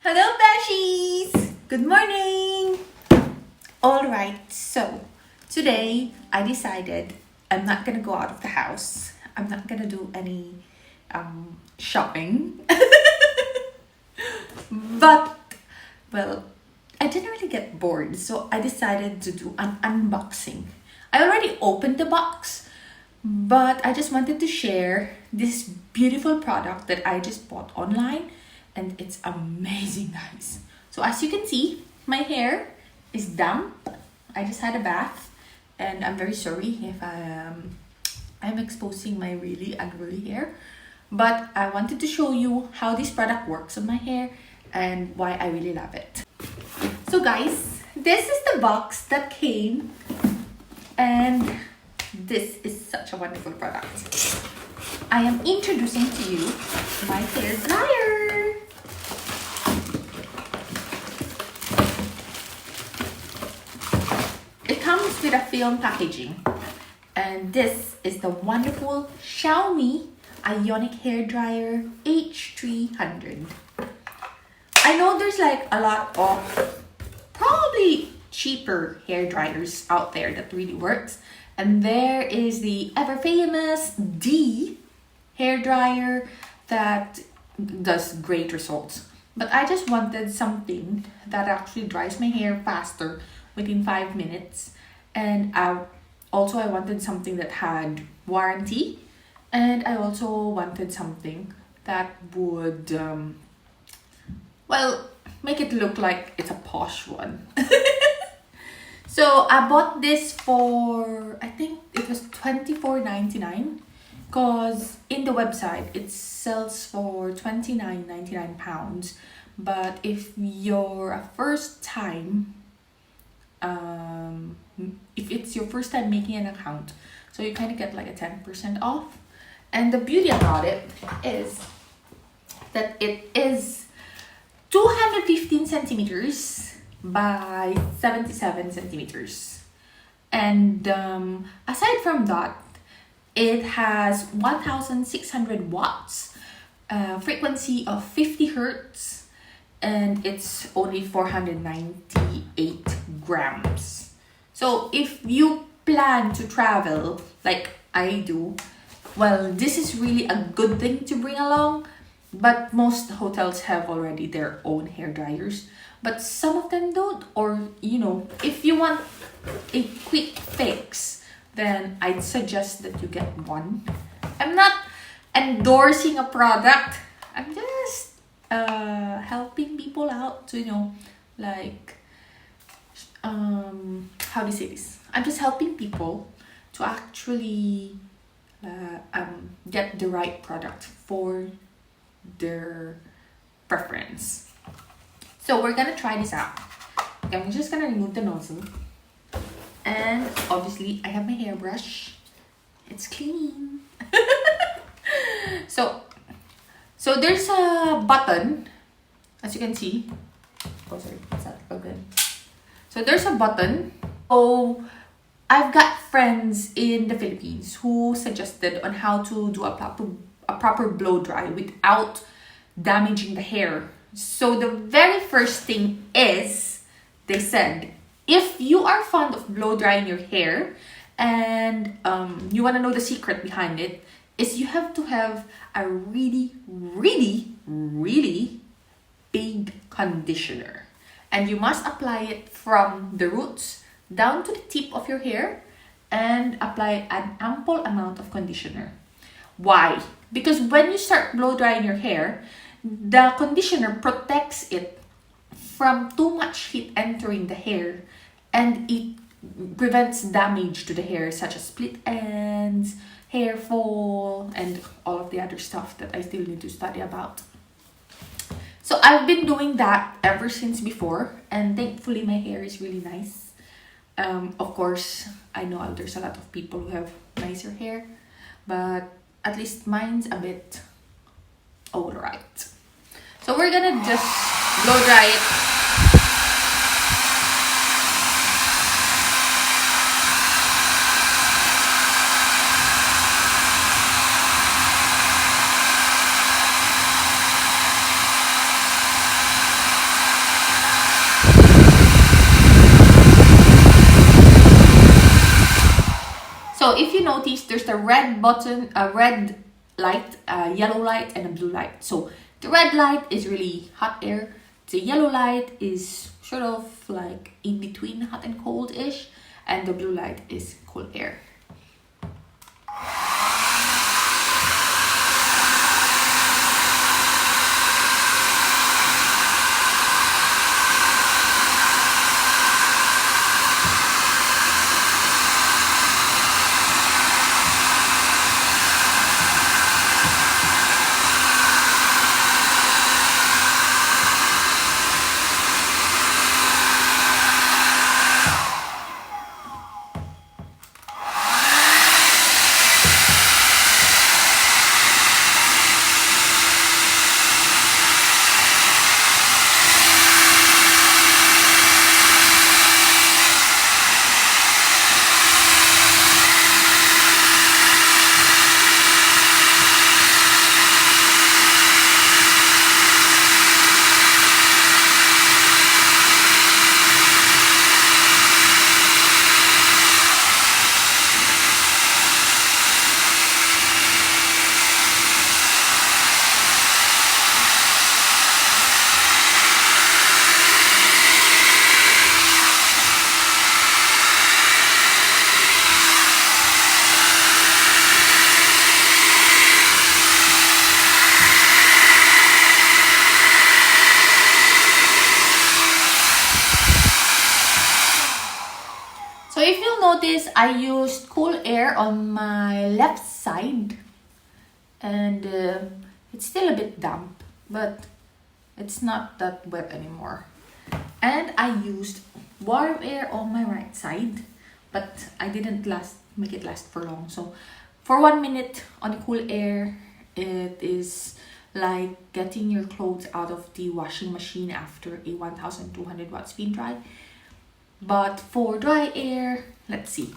Hello, Bashies! Good morning! Alright, so today I decided I'm not gonna go out of the house. I'm not gonna do any shopping. But, well, I didn't really get bored, so I decided to do an unboxing. I already opened the box, but I just wanted to share this beautiful product that I just bought online, and it's amazing, guys. So as you can see, my hair is damp. I just had a bath, and I'm very sorry if I'm exposing my really unruly hair, but I wanted to show you how this product works on my hair and why I really love it. So guys, this is the box that came, and this is such a wonderful product. I am introducing to you my hair dryer. It comes with a film packaging, and this is the wonderful Xiaomi Ionic hair dryer H300. I know there's like a lot of probably cheaper hair dryers out there that really works, and there is the ever famous D hair dryer that does great results. But I just wanted something that actually dries my hair faster within 5 minutes, and I wanted something that had warranty, and I also wanted something that would make it look like it's a posh one. So I bought this for, I think it was $24.99, because in the website it sells for £29.99. But if you're a first time, if it's your first time making an account, so you kind of get like a 10% off. And the beauty about it is that it is 215 centimeters by 77 centimeters. And aside from that, it has 1600 watts, frequency of 50 hertz, and it's only 498 grams. So if you plan to travel like I do, well, this is really a good thing to bring along. But most hotels have already their own hair dryers, but some of them don't. Or, if you want a quick fix, then I'd suggest that you get one. I'm not endorsing a product. I'm just helping people out to, how do you say this? I'm just helping people to actually get the right product for their preference. So we're gonna try this out. Okay, I'm just gonna remove the nozzle, and obviously I have my hairbrush. It's clean. So there's a button, as you can see. Oh, sorry, it's not good. So there's a button. Oh, I've got friends in the Philippines who suggested on how to do a proper blow dry without damaging the hair. So the very first thing is, they said, if you are fond of blow drying your hair and you want to know the secret behind it, is you have to have a really, really, really big conditioner. And you must apply it from the roots down to the tip of your hair, and apply an ample amount of conditioner. Why? Because when you start blow drying your hair, the conditioner protects it from too much heat entering the hair, and it prevents damage to the hair, such as split ends, hair fall, and all of the other stuff that I still need to study about. So I've been doing that ever since before, and thankfully my hair is really nice. Of course, I know there's a lot of people who have nicer hair, but at least mine's a bit alright. So we're gonna just blow dry it. So if you notice, there's the red button, a red light, a yellow light, and a blue light. So the red light is really hot air. The yellow light is sort of like in between hot and cold-ish, and the blue light is cool air. So if you'll notice, I used cool air on my left side, and it's still a bit damp, but it's not that wet anymore. And I used warm air on my right side, but I didn't make it last for long. So for 1 minute on the cool air, it is like getting your clothes out of the washing machine after a 1200 watt spin dry. But for dry air, let's see.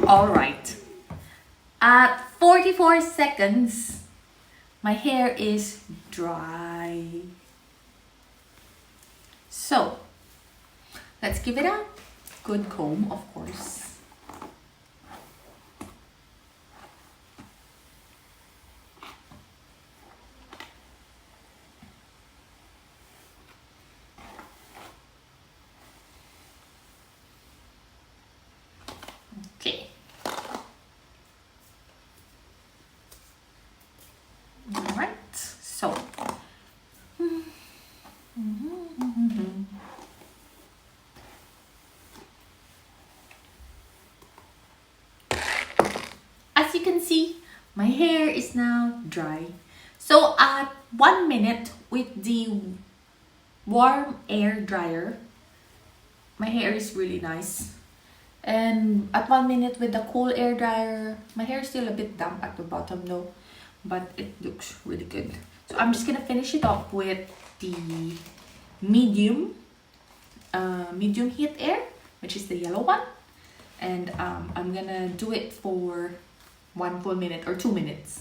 All right, at 44 seconds, my hair is dry. So let's give it a good comb, of course. Okay. Alright, so as you can see, my hair is now dry. So at 1 minute with the warm air dryer, my hair is really nice. And at 1 minute with the cool air dryer, my hair is still a bit damp at the bottom though, but it looks really good. So I'm just gonna finish it off with the medium heat air, which is the yellow one. And I'm gonna do it for 1 full minute or 2 minutes.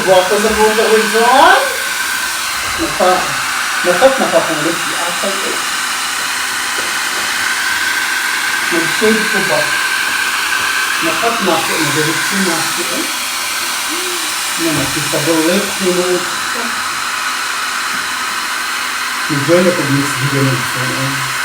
Gwapo sa buong kaursoon. Nakapulit si Asay eh. Mag-shade ko ba? Mako, mag-diretso mako eh. Nakita lips ni mo. Enjoy na pag-mix video na ito eh.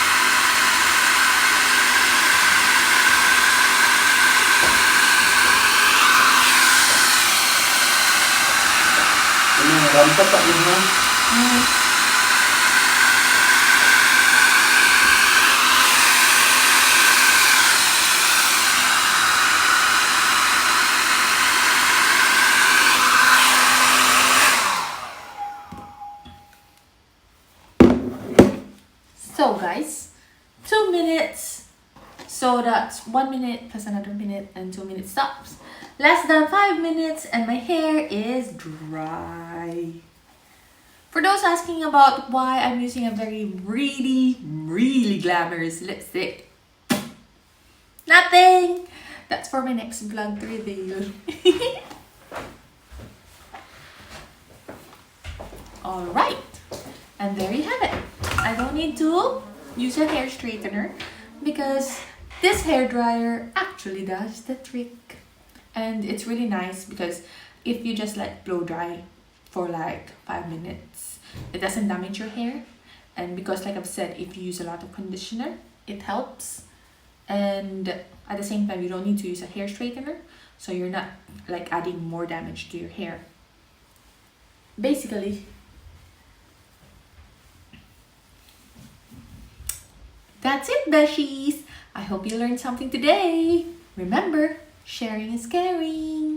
Rampa pa yun ha. So guys, 2 minutes. So that's 1 minute plus another minute and 2 minute stops. Less than 5 minutes and my hair is dry. For those asking about why I'm using a very really glamorous lipstick, nothing. That's for my next vlog to reveal. Alright, and there you have it. I don't need to use a hair straightener because this hair dryer actually does the trick. And it's really nice because if you just let blow dry for like 5 minutes, it doesn't damage your hair. And because like I've said, if you use a lot of conditioner, it helps. And at the same time, you don't need to use a hair straightener, so you're not like adding more damage to your hair. Basically, that's it, beshies. I hope you learned something today. Remember, sharing is caring.